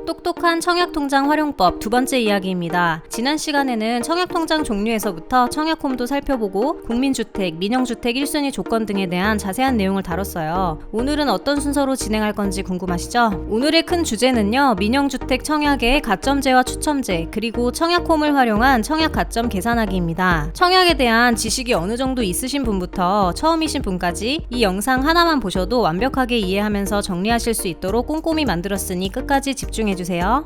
똑똑한 청약통장 활용법 두 번째 이야기입니다. 지난 시간에는 청약통장 종류에서부터 청약홈도 살펴보고 국민주택, 민영주택 1순위 조건 등에 대한 자세한 내용을 다뤘어요. 오늘은 어떤 순서로 진행할 건지 궁금하시죠? 오늘의 큰 주제는요, 민영주택 청약의 가점제와 추첨제, 그리고 청약홈을 활용한 청약 가점 계산하기입니다. 청약에 대한 지식이 어느 정도 있으신 분부터 처음이신 분까지 이 영상 하나만 보셔도 완벽하게 이해하면서 정리하실 수 있도록 꼼꼼히 만들었으니 끝까지 집중해주세요.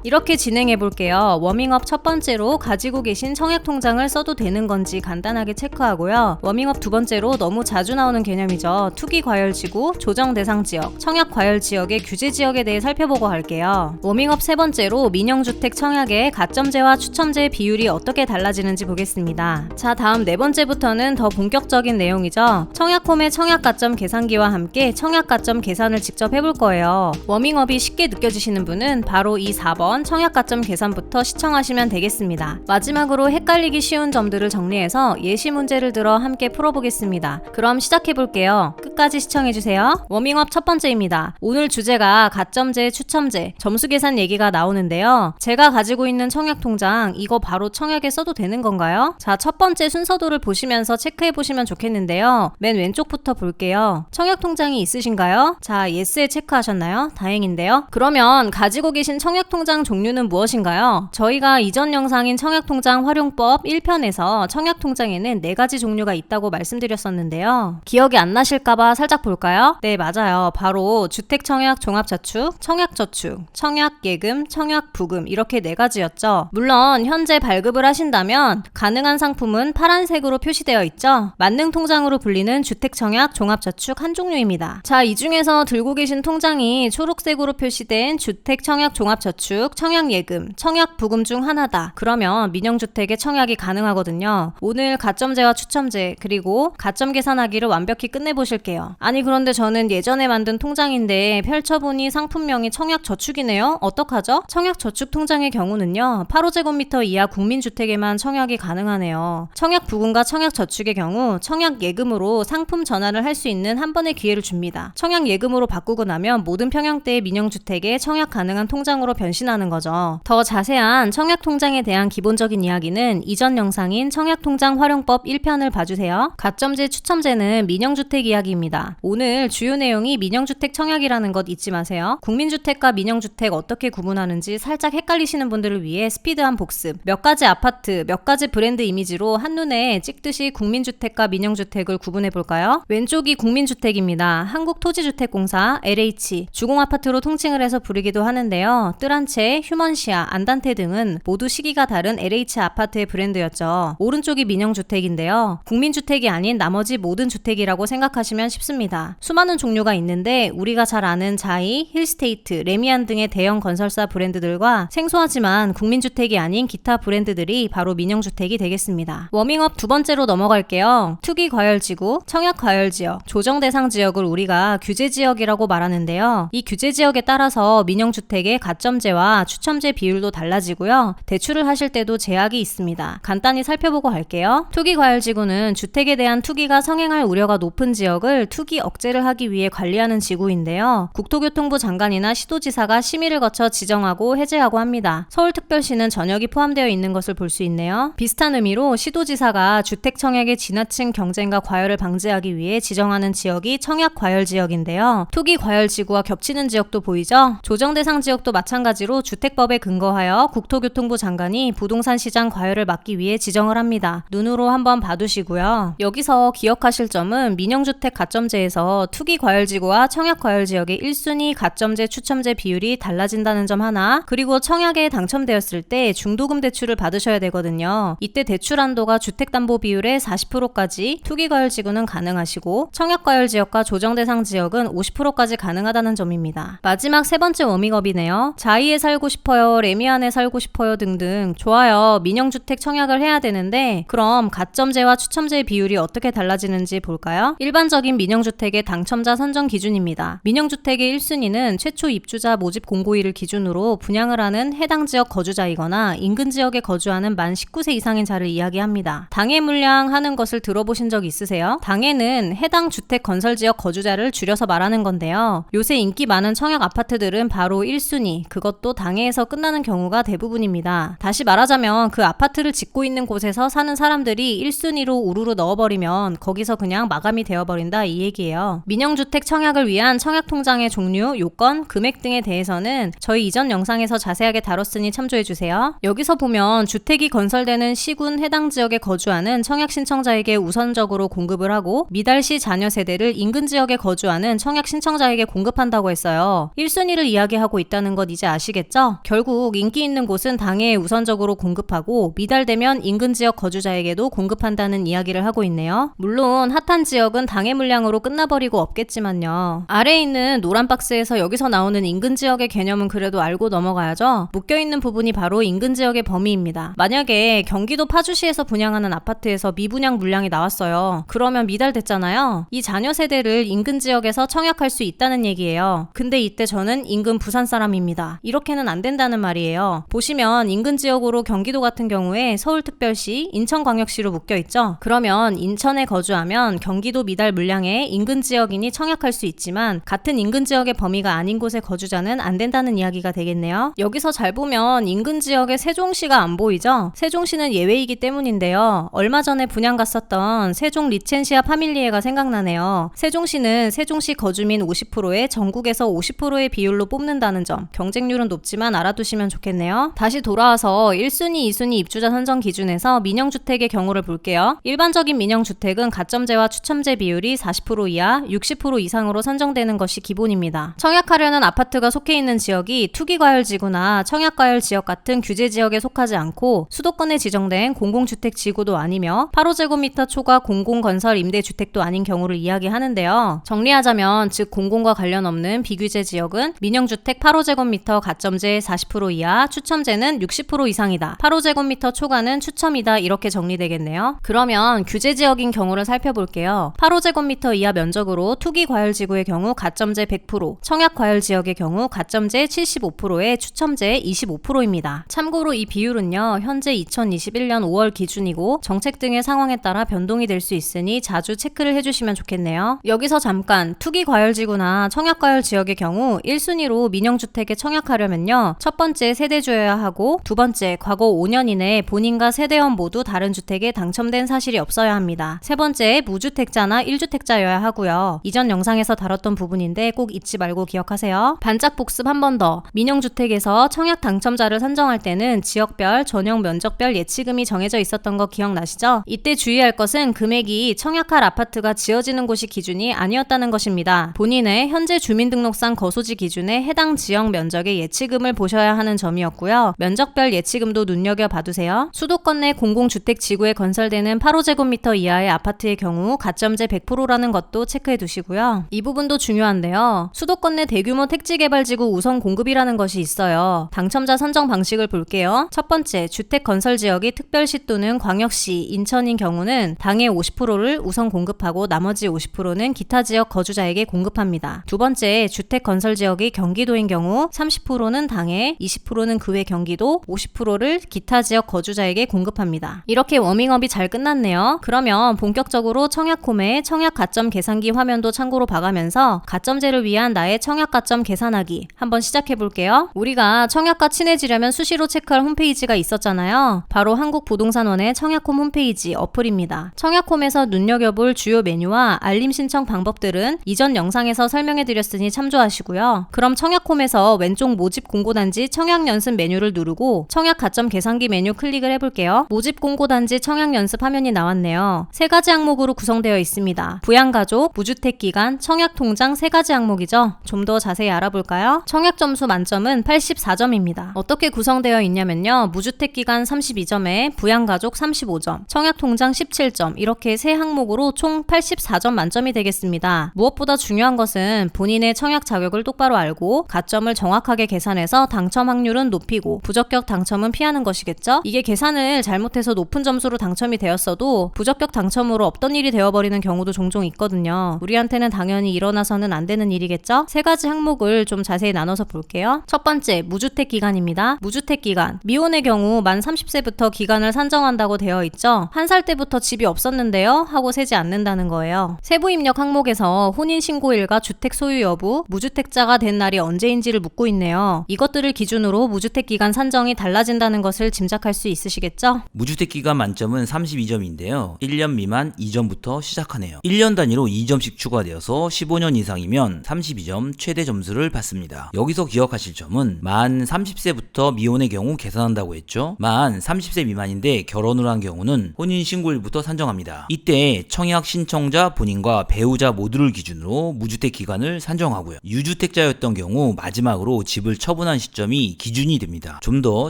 이렇게 진행해볼게요. 워밍업 첫 번째로 가지고 계신 청약통장을 써도 되는 건지 간단하게 체크하고요. 워밍업 두 번째로 너무 자주 나오는 개념이죠. 투기과열지구, 조정대상지역, 청약과열지역의 규제지역에 대해 살펴보고 갈게요. 워밍업 세 번째로 민영주택 청약의 가점제와 추첨제 비율이 어떻게 달라지는지 보겠습니다. 자, 다음 네 번째부터는 더 본격적인 내용이죠. 청약홈의 청약가점 계산기와 함께 청약가점 계산을 직접 해볼 거예요. 워밍업이 쉽게 느껴지시는 분은 바로 이 4번 청약가점 계산부터 시청하시면 되겠습니다. 마지막으로 헷갈리기 쉬운 점들을 정리해서 예시 문제를 들어 함께 풀어보겠습니다. 그럼 시작해볼게요. 끝까지 시청해주세요. 워밍업 첫 번째입니다. 오늘 주제가 가점제, 추첨제, 점수 계산 얘기가 나오는데요. 제가 가지고 있는 청약통장 이거 바로 청약에 써도 되는 건가요? 자, 첫 번째 순서도를 보시면서 체크해보시면 좋겠는데요. 맨 왼쪽부터 볼게요. 청약통장이 있으신가요? 자, 예스에 체크하셨나요? 다행인데요. 그러면 가지고 계신 청약통장 종류는 무엇인가요? 저희가 이전 영상인 청약통장 활용법 1편에서 청약통장에는 4가지 종류가 있다고 말씀드렸었는데요. 기억이 안 나실까봐 살짝 볼까요? 네, 맞아요. 바로 주택청약 종합저축, 청약저축, 청약예금, 청약부금 이렇게 4가지였죠. 물론 현재 발급을 하신다면 가능한 상품은 파란색으로 표시되어 있죠. 만능통장으로 불리는 주택청약 종합저축 한 종류입니다. 자, 이 중에서 들고 계신 통장이 초록색으로 표시된 주택청약 종합저축, 청약예금, 청약부금 중 하나다. 그러면 민영주택의 청약이 가능하거든요. 오늘 가점제와 추첨제 그리고 가점 계산하기를 완벽히 끝내보실게요. 아니, 그런데 저는 예전에 만든 통장인데 펼쳐보니 상품명이 청약저축이네요. 어떡하죠? 청약저축 통장의 경우는요, 8호제곱미터 이하 국민주택에만 청약이 가능하네요. 청약부금과 청약저축의 경우 청약예금으로 상품 전환을 할 수 있는 한 번의 기회를 줍니다. 청약예금으로 바꾸고 나면 모든 평형대의 민영주택에 청약 가능한 통장으로 변신하는 거죠. 더 자세한 청약통장에 대한 기본적인 이야기는 이전 영상인 청약통장 활용법 1편을 봐주세요. 가점제, 추첨제는 민영주택 이야기입니다. 오늘 주요 내용이 민영주택 청약이라는 것 잊지 마세요. 국민주택과 민영주택 어떻게 구분하는지 살짝 헷갈리시는 분들을 위해 스피드한 복습. 몇 가지 아파트, 몇 가지 브랜드 이미지로 한눈에 찍듯이 국민주택과 민영주택을 구분해 볼까요? 왼쪽이 국민주택입니다. 한국토지주택공사, LH, 주공아파트로 통칭을 해서 부르기도 하는데요. 뜰한채, 휴먼시아, 안단테 등은 모두 시기가 다른 LH 아파트의 브랜드였죠. 오른쪽이 민영주택인데요. 국민주택이 아닌 나머지 모든 주택이라고 생각하시면 쉽습니다. 수많은 종류가 있는데 우리가 잘 아는 자이, 힐스테이트, 레미안 등의 대형 건설사 브랜드들과 생소하지만 국민주택이 아닌 기타 브랜드들이 바로 민영주택이 되겠습니다. 워밍업 두 번째로 넘어갈게요. 투기과열지구, 청약과열지역, 조정대상지역을 우리가 규제지역이라고 말하는데요. 이 규제지역에 따라서 민영주택의 가점제와 추첨제 비율도 달라지고요. 대출을 하실 때도 제약이 있습니다. 간단히 살펴보고 갈게요. 투기과열지구는 주택에 대한 투기가 성행할 우려가 높은 지역을 투기 억제를 하기 위해 관리하는 지구인데요. 국토교통부 장관이나 시도지사가 심의를 거쳐 지정하고 해제하고 합니다. 서울특별시는 전역이 포함되어 있는 것을 볼 수 있네요. 비슷한 의미로 시도지사가 주택청약의 지나친 경쟁과 과열을 방지하기 위해 지정하는 지역이 청약과열지역인데요. 투기과열지구와 겹치는 지역도 보이죠? 조정대상 지역도 마찬가지로 주택법에 근거하여 국토교통부 장관이 부동산 시장 과열을 막기 위해 지정을 합니다. 눈으로 한번 봐두시고요. 여기서 기억하실 점은 민영주택 가점제에서 투기과열지구와 청약과열지역의 1순위 가점제, 추첨제 비율이 달라진다는 점 하나, 그리고 청약에 당첨되었을 때 중도금 대출을 받으셔야 되거든요. 이때 대출 한도가 주택담보비율의 40%까지, 투기과열지구는 가능하시고 청약과열지역과 조정대상 지역은 50%까지 가능하다는 점입니다. 마지막 세 번째 워밍업이네요. 자이에 살고 싶어요, 레미안에 살고 싶어요 등등. 좋아요, 민영주택 청약을 해야 되는데 그럼 가점제와 추첨제 비율이 어떻게 달라지는지 볼까요? 일반적인 민영주택의 당첨자 선정 기준입니다. 민영주택의 1순위는 최초 입주자 모집 공고일을 기준으로 분양을 하는 해당 지역 거주자이거나 인근 지역에 거주하는 만 19세 이상인 자를 이야기합니다. 당해 물량 하는 것을 들어보신 적 있으세요? 당해는 해당 주택 건설 지역 거주자를 줄여서 말하는 건데요. 요새 인기 많은 청약 아파트들은 바로 1순위, 그것도 당해에서 끝나는 경우가 대부분입니다. 다시 말하자면 그 아파트를 짓고 있는 곳에서 사는 사람들이 1순위로 우르르 넣어버리면 거기서 그냥 마감이 되어버린다 이 얘기예요. 민영주택 청약을 위한 청약통장의 종류, 요건, 금액 등에 대해서는 저희 이전 영상에서 자세하게 다뤘으니 참조해주세요. 여기서 보면 주택이 건설되는 시군 해당 지역에 거주하는 청약 신청자에게 우선적으로 공급을 하고 미달시 자녀 세대를 인근 지역에 거주하는 청약 신청자에게 공급한다고 했어요. 1순위를 이야기하고 있다는 것 이제 아시겠죠? 결국 인기 있는 곳은 당해에 우선적으로 공급하고 미달되면 인근 지역 거주자에게도 공급한다는 이야기를 하고 있네요. 물론 핫한 지역은 당해 물량으로 끝나버리고 없겠지만요. 아래에 있는 노란 박스에서 여기서 나오는 인근 지역의 개념은 그래도 알고 넘어가야죠. 묶여있는 부분이 바로 인근 지역의 범위입니다. 만약에 경기도 파주시에서 분양하는 아파트에서 미분양 물량이 나왔어요. 그러면 미달됐잖아요. 이 자녀 세대를 인근 지역에서 청약할 수 있다는 얘기예요. 근데 이때 저는 인근 부산 사람입니다. 이렇게는 안 된다는 말이에요. 보시면 인근 지역으로 경기도 같은 경우에 서울특별시, 인천광역시로 묶여있죠. 그러면 인천에 거주하면 경기도 미달 물량에 인근 지역인이 청약할 수 있지만 같은 인근 지역의 범위가 아닌 곳의 거주자는 안 된다는 이야기가 되겠네요. 여기서 잘 보면 인근 지역에 세종시가 안 보이죠? 세종시는 예외이기 때문인데요. 얼마 전에 분양 갔었던 세종 리첸시아 파밀리에가 생각나네요. 세종시는 세종시 거주민 50%에 전국에서 50%의 비율로 뽑는다는 점, 경쟁률은 높지만 알아두시면 좋겠네요. 다시 돌아와서 1순위, 2순위 입주자 선정 기준에서 민영주택의 경우를 볼게요. 일반적인 민영주택은 가점제와 추첨제 비율이 40% 이하, 60% 이상으로 선정되는 것이 기본입니다. 청약하려는 아파트가 속해 있는 지역이 투기과열지구나 청약과열지역 같은 규제지역에 속하지 않고 수도권에 지정된 공공주택 지구도 아니며 8호제곱미터 초과 공공건설 임대주택도 아닌 경우를 이야기하는데요. 정리하자면 즉 공공과 관련 없는 비규제 지역은 민영주택 8호제곱미터 가점제 40% 이하, 추첨제는 60% 이상이다. 8호제곱미터 초과는 추첨이다. 이렇게 정리되겠네요. 그러면 규제지역인 경우를 살펴볼게요. 8호제곱미터 이하 면적으로 투기과열지구의 경우 가점제 100%, 청약과열지역의 경우 가점제 75%에 추첨제 25%입니다. 참고로 이 비율은요, 현재 2021년 5월 기준이고 정책 등의 상황에 따라 변동이 될 수 있으니 자주 체크를 해주시면 좋겠네요. 여기서 잠깐 투기과열지구나 청약과열지역의 경우 1순위로 민영주택에 청약하려면요, 첫 번째 세대주여야 하고 두 번째 과거 5년 이내에 본인과 세대원 모두 다른 주택에 당첨된 사실이 없어야 합니다. 세 번째 무주택자나 1주택자여야 하고요. 이전 영상에서 다뤘던 부분인데 꼭 잊지 말고 기억하세요. 반짝 복습 한 번 더. 민영주택에서 청약 당첨자를 선정할 때는 지역별, 전용 면적별 예치금이 정해져 있었던 거 기억나시죠? 이때 주의할 것은 금액이 청약할 아파트가 지어지는 곳이 기준이 아니었다는 것입니다. 본인의 현재 주민등록상 거소지 기준에 해당 지역 면적의 예치금을 보셔야 하는 점이었고요. 면적별 예치금도 눈여겨봐두세요. 수도권 내 공공주택 지구에 건설되는 8호제곱미터 이하의 아파트의 경우 가점제 100%라는 것도 체크해 두시고요. 이 부분도 중요한데요. 수도권 내 대규모 택지개발지구 우선 공급이라는 것이 있어요. 당첨자 선정 방식을 볼게요. 첫 번째, 주택 건설 지역이 특별시 또는 광역시, 인천인 경우는 당해 50%를 우선 공급하고 나머지 50%는 기타 지역 거주자에게 공급합니다. 두 번째, 주택 건설 지역이 경기도인 경우 30%는 당해, 20%는 그 외 경기도, 50%를 기타 지역 거주자에게 공급합니다. 이렇게 워밍업이 잘 끝났네요. 그러면 본격적으로 청약홈의 청약 가점 계산기 화면도 참고로 봐가면서 가점제를 위한 나의 청약 가점 계산하기 한번 시작해 볼게요. 우리가 청약과 친해지려면 수시로 체크할 홈페이지가 있었잖아요. 바로 한국부동산원의 청약홈 홈페이지 어플입니다. 청약홈에서 눈여겨볼 주요 메뉴와 알림 신청 방법들은 이전 영상에서 설명해 드렸으니 참조하시고요. 그럼 청약홈에서 왼쪽 모집 공고단지 청약 연습 메뉴를 누르고 청약 가점 계산기 메뉴 클릭을 해볼게요. 모집 공고단지 청약 연습 화면이 나왔네요. 세 가지 항목으로 구성되어 있습니다. 부양가족, 무주택기간, 청약통장 세 가지 항목이죠. 좀 더 자세히 알아볼까요? 청약 점수 만점은 84점입니다. 어떻게 구성되어 있냐면요. 무주택기간 32점에 부양가족 35점, 청약통장 17점 이렇게 세 항목으로 총 84점 만점이 되겠습니다. 무엇보다 중요한 것은 본인의 청약 자격을 똑바로 알고 가점을 정확하게 계산해서 당첨 확률은 높이고 부적격 당첨은 피하는 것이겠죠? 이게 계산을 잘못해서 높은 점수로 당첨이 되었어도 부적격 당첨으로 없던 일이 되어버리는 경우도 종종 종종 있거든요. 우리한테는 당연히 일어나서는 안 되는 일이겠죠? 세 가지 항목을 좀 자세히 나눠서 볼게요. 첫 번째, 무주택 기간입니다. 무주택 기간. 미혼의 경우 만 30세부터 기간을 산정한다고 되어 있죠. 한 살 때부터 집이 없었는데요 하고 세지 않는다는 거예요. 세부 입력 항목에서 혼인신고일과 주택 소유 여부, 무주택자가 된 날이 언제인지를 묻고 있네요. 이것들을 기준으로 무주택 기간 산정이 달라진다는 것을 짐작할 수 있으시겠죠? 무주택 기간 만점은 32점인데요. 1년 미만 2점부터 시작하네요. 1년 단위로 2점씩 추가되어서 15년 이상이면 32점 최대 점수를 받습니다. 여기서 기억하실 점은 만 30세부터 미혼의 경우 계산한다고 했죠. 만 30세 미만인데 결혼을 한 경우는 혼인신고일부터 산정합니다. 이때 청약 신청자 본인과 배우자 모두를 기준으로 무주택 기간을 산정하고요. 유주택자였던 경우 마지막으로 집을 처분한 시점이 기준이 됩니다. 좀 더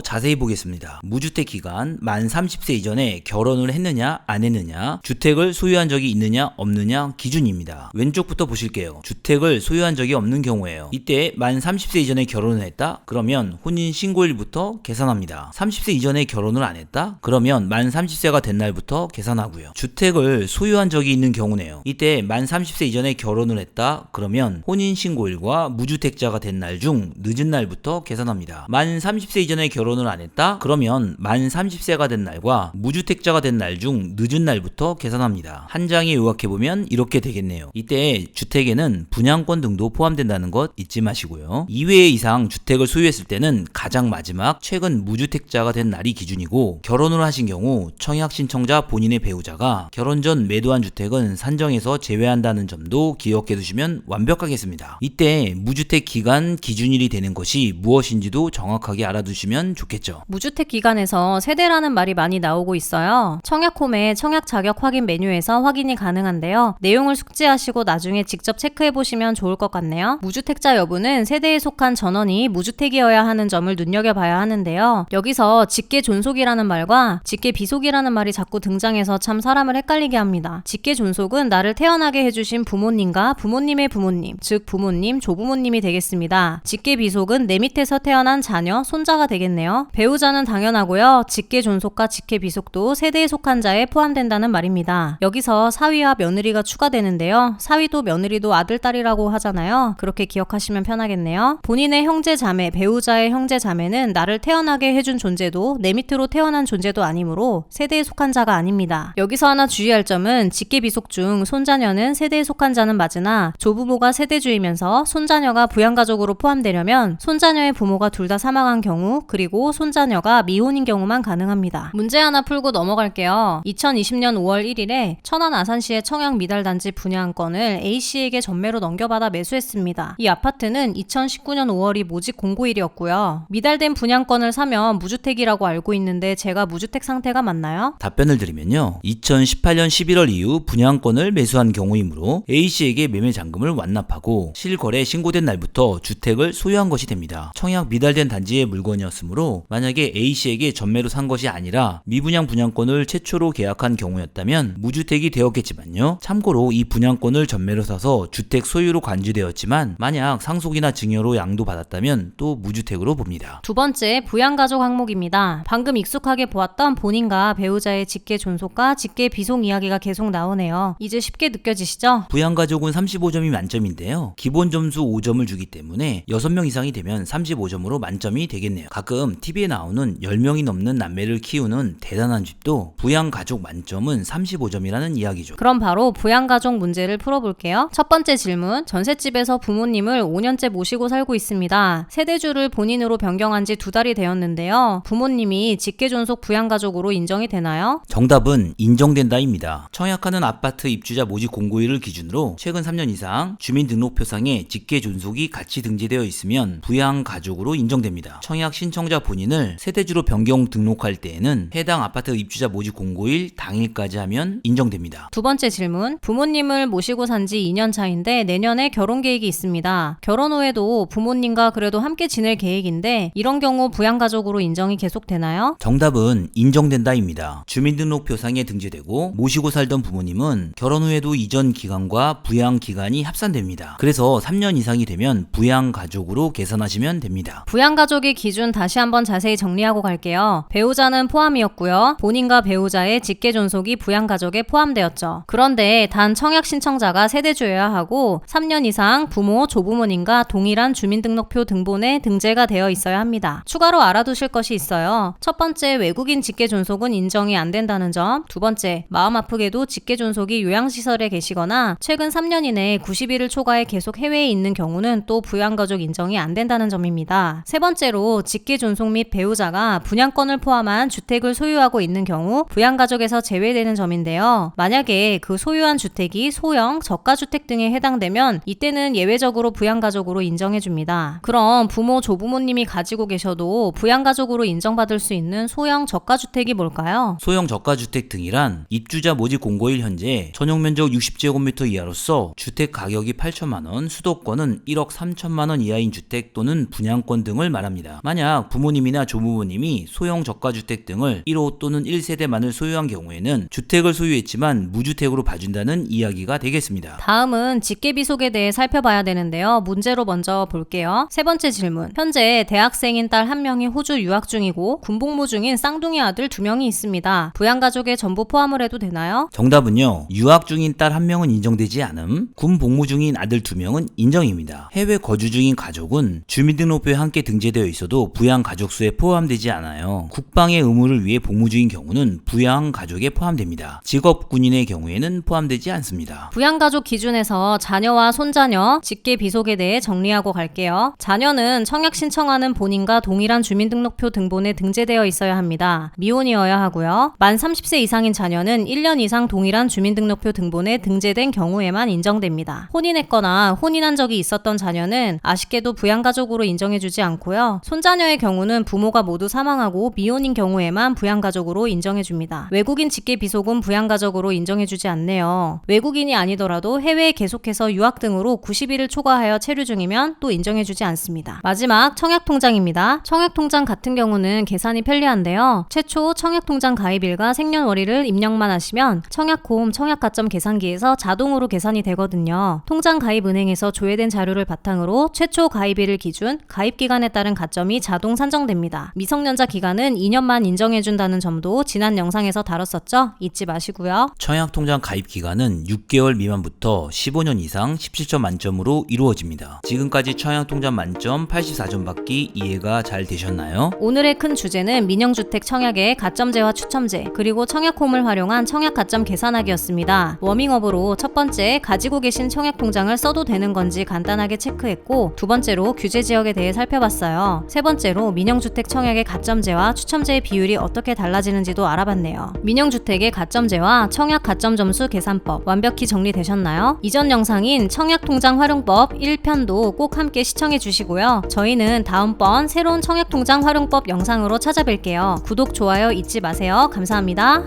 자세히 보겠습니다. 무주택 기간 만 30세 이전에 결혼을 했느냐 안 했느냐, 주택을 소유한 적이 있느냐 없느냐 기준입니다. 왼쪽부터 보실게요. 주택을 소유한 적이 없는 경우예요. 이때 만 30세 이전에 결혼을 했다? 그러면 혼인신고일부터 계산합니다. 30세 이전에 결혼을 안 했다? 그러면 만 30세가 된 날부터 계산하고요. 주택을 소유한 적이 있는 경우네요. 이때 만 30세 이전에 결혼을 했다? 그러면 혼인신고일과 무주택자가 된 날 중 늦은 날부터 계산합니다. 만 30세 이전에 결혼을 안 했다? 그러면 만 30세가 된 날과 무주택자가 된 날 중 늦은 날부터 계산합니다. 한 장에 요약해보면 이렇게 되겠네요. 이때 주택에는 분양권 등도 포함된다는 것 잊지 마시고요. 2회 이상 주택을 소유했을 때는 가장 마지막 최근 무주택자가 된 날이 기준이고, 결혼을 하신 경우 청약 신청자 본인의 배우자가 결혼 전 매도한 주택은 산정에서 제외한다는 점도 기억해 두시면 완벽하겠습니다. 이때 무주택 기간 기준일이 되는 것이 무엇인지도 정확하게 알아두시면 좋겠죠. 무주택 기간에서 세대라는 말이 많이 나오고 있어요. 청약홈의 청약 자격 확인 메뉴에서 확인이 가능한데요. 내용을 숙지하시고 나중에 직접 체크해보시면 좋을 것 같네요. 무주택자 여부는 세대에 속한 전원이 무주택이어야 하는 점을 눈여겨봐야 하는데요. 여기서 직계 존속이라는 말과 직계 비속이라는 말이 자꾸 등장해서 참 사람을 헷갈리게 합니다. 직계 존속은 나를 태어나게 해주신 부모님과 부모님의 부모님, 즉 부모님, 조부모님이 되겠습니다. 직계 비속은 내 밑에서 태어난 자녀, 손자가 되겠네요. 배우자는 당연하고요. 직계 존속과 직계 비속도 세대에 속한 자에 포함된다는 말입니다. 여기서 사위와 며느리가 추가되는데요. 사위도 며느리도 아들, 딸이라고 하잖아요. 그렇게 기억하시면 편하겠네요. 본인의 형제, 자매, 배우자의 형제, 자매는 나를 태어나게 해준 존재도 내 밑으로 태어난 존재도 아니므로 세대에 속한 자가 아닙니다. 여기서 하나 주의할 점은 직계 비속 중 손자녀는 세대에 속한 자는 맞으나 조부모가 세대주이면서 손자녀가 부양가족으로 포함되려면 손자녀의 부모가 둘 다 사망한 경우, 그리고 손자녀가 미혼인 경우만 가능합니다. 문제 하나 풀고 넘어갈게요. 2020년 5월 1일에 천안 아산시의 청약 미달단지 분양권을 A씨에게 전매로 넘겨받아 매수했습니다. 이 아파트는 2019년 5월이 모집 공고일이었고요. 미달된 분양권을 사면 무주택이라고 알고 있는데 제가 무주택 상태가 맞나요? 답변을 드리면요. 2018년 11월 이후 분양권을 매수한 경우이므로 A씨에게 매매 잔금을 완납하고 실거래 신고된 날부터 주택을 소유한 것이 됩니다. 청약 미달된 단지의 물건이었으므로 만약에 A씨에게 전매로 산 것이 아니라 미분양 분양권을 최초로 계약한 경우였다면 무주택이 되었겠지만요. 참고로 이 분양권을 전매로 사서 주택 소유로 간주되었지만 만약 상속이나 증여로 양도받았다면 또 무주택으로 봅니다. 두 번째, 부양가족 항목입니다. 방금 익숙하게 보았던 본인과 배우자의 직계 존속과 직계 비속 이야기가 계속 나오네요. 이제 쉽게 느껴지시죠? 부양가족은 35점이 만점인데요. 기본 점수 5점을 주기 때문에 6명 이상이 되면 35점으로 만점이 되겠네요. 가끔 TV에 나오는 10명이 넘는 남매를 키우는 대단한 집도 부양가족 만점은 35점이라는 이야기죠. 그럼 바로 부양가족 문제를 풀어볼게요. 첫 번째 질문, 전셋집에서 부모님을 5년째 모시고 살고 있습니다. 세대주를 본인으로 변경한 지 2달이 되었는데요. 부모님이 직계존속 부양가족으로 인정이 되나요? 정답은 인정된다입니다. 청약하는 아파트 입주자 모집 공고일을 기준으로 최근 3년 이상 주민등록표상에 직계존속이 같이 등재되어 있으면 부양가족으로 인정됩니다. 청약 신청자 본인을 세대주로 변경 등록할 때에는 해당 아파트 입주자 모집 공고일 당일까지 하면 인정됩니다. 두 번째 질문, 부모님을 모시고 산 지 2년 차인데 내년에 결혼 계획이 있습니다. 결혼 후에도 부모님과 그래도 함께 지낼 계획인데 이런 경우 부양가족으로 인정이 계속되나요? 정답은 인정된다입니다. 주민등록표상에 등재되고 모시고 살던 부모님은 결혼 후에도 이전 기간과 부양 기간이 합산됩니다. 그래서 3년 이상이 되면 부양가족으로 계산하시면 됩니다. 부양가족의 기준 다시 한번 자세히 정리하고 갈게요. 배우자는 포함이었고요. 본인과 배우자의 직계존속이 부양가족에 포함되었죠. 그런데 현재 단 청약 신청자가 세대주여야 하고 3년 이상 부모, 조부모님과 동일한 주민등록표 등본에 등재가 되어 있어야 합니다. 추가로 알아두실 것이 있어요. 첫 번째, 외국인 직계존속은 인정이 안 된다는 점. 두 번째, 마음 아프게도 직계존속이 요양시설에 계시거나 최근 3년 이내에 90일을 초과해 계속 해외에 있는 경우는 또 부양가족 인정이 안 된다는 점입니다. 세 번째로, 직계존속 및 배우자가 분양권을 포함한 주택을 소유하고 있는 경우 부양가족에서 제외되는 점인데요. 만약에 그 소유한 주택이 소형, 저가주택 등에 해당되면 이때는 예외적으로 부양가족으로 인정해줍니다. 그럼 부모, 조부모님이 가지고 계셔도 부양가족으로 인정받을 수 있는 소형, 저가주택이 뭘까요? 소형 저가주택 등이란 입주자 모집 공고일 현재 전용면적 60제곱미터 이하로서 주택 가격이 8천만원, 수도권은 1억 3천만원 이하인 주택 또는 분양권 등을 말합니다. 만약 부모님이나 조부모님이 소형 저가주택 등을 1호 또는 1세대만을 소유한 경우에는 주택을 소유했지만 무주택으로 봐준다는 이야기가 되겠습니다. 다음은 직계비속에 대해 살펴봐야 되는데요. 문제로 먼저 볼게요. 세 번째 질문. 현재 대학생인 딸 1명이 호주 유학 중이고 군복무 중인 쌍둥이 아들 2명이 있습니다. 부양가족에 전부 포함을 해도 되나요? 정답은요. 유학 중인 딸 1명은 인정되지 않음, 군 복무 중인 아들 2명은 인정입니다. 해외 거주 중인 가족은 주민등록부에 함께 등재되어 있어도 부양가족 수에 포함되지 않아요. 국방의 의무를 위해 복무 중인 경우는 부양가족에 포함됩니다. 직업 군인의 경우에는 포함되지 않습니다. 부양가족 기준에서 자녀와 손자녀, 직계비속에 대해 정리하고 갈게요. 자녀는 청약 신청하는 본인과 동일한 주민등록표 등본에 등재되어 있어야 합니다. 미혼이어야 하고요. 만 30세 이상인 자녀는 1년 이상 동일한 주민등록표 등본에 등재된 경우에만 인정됩니다. 혼인했거나 혼인한 적이 있었던 자녀는 아쉽게도 부양가족으로 인정해주지 않고요. 손자녀의 경우는 부모가 모두 사망하고 미혼인 경우에만 부양가족으로 인정해줍니다. 외국인 직계비속은 부양가족으로 인정해주지 않네요. 외국인이 아니더라도 해외에 계속해서 유학 등으로 90일을 초과하여 체류 중이면 또 인정해주지 않습니다. 마지막 청약통장입니다. 청약통장 같은 경우는 계산이 편리한데요. 최초 청약통장 가입일과 생년월일을 입력만 하시면 청약홈 청약가점 계산기에서 자동으로 계산이 되거든요. 통장 가입 은행에서 조회된 자료를 바탕으로 최초 가입일을 기준 가입기간에 따른 가점이 자동 산정됩니다. 미성년자 기간은 2년만 인정해준다는 점도 지난 영상에서 다뤘었죠? 잊지 마시고요. 청약통장 가입 기간은 6개월 미만부터 15년 이상 17점 만점으로 이루어집니다. 지금까지 청약통장 만점 84점 받기 이해가 잘 되셨나요? 오늘의 큰 주제는 민영주택 청약의 가점제와 추첨제, 그리고 청약홈을 활용한 청약 가점 계산하기였습니다. 워밍업으로 첫 번째, 가지고 계신 청약통장을 써도 되는 건지 간단하게 체크했고, 두 번째로 규제 지역에 대해 살펴봤어요. 세 번째로 민영주택 청약의 가점제와 추첨제의 비율이 어떻게 달라지는지도 알아봤네요. 민영주택의 가점제와 청약 가점 점수 계산법 완벽히 정리되셨나요? 이전 영상인 청약통장 활용법 1편도 꼭 함께 시청해 주시고요. 저희는 다음번 새로운 청약통장 활용법 영상으로 찾아뵐게요. 구독, 좋아요 잊지 마세요. 감사합니다.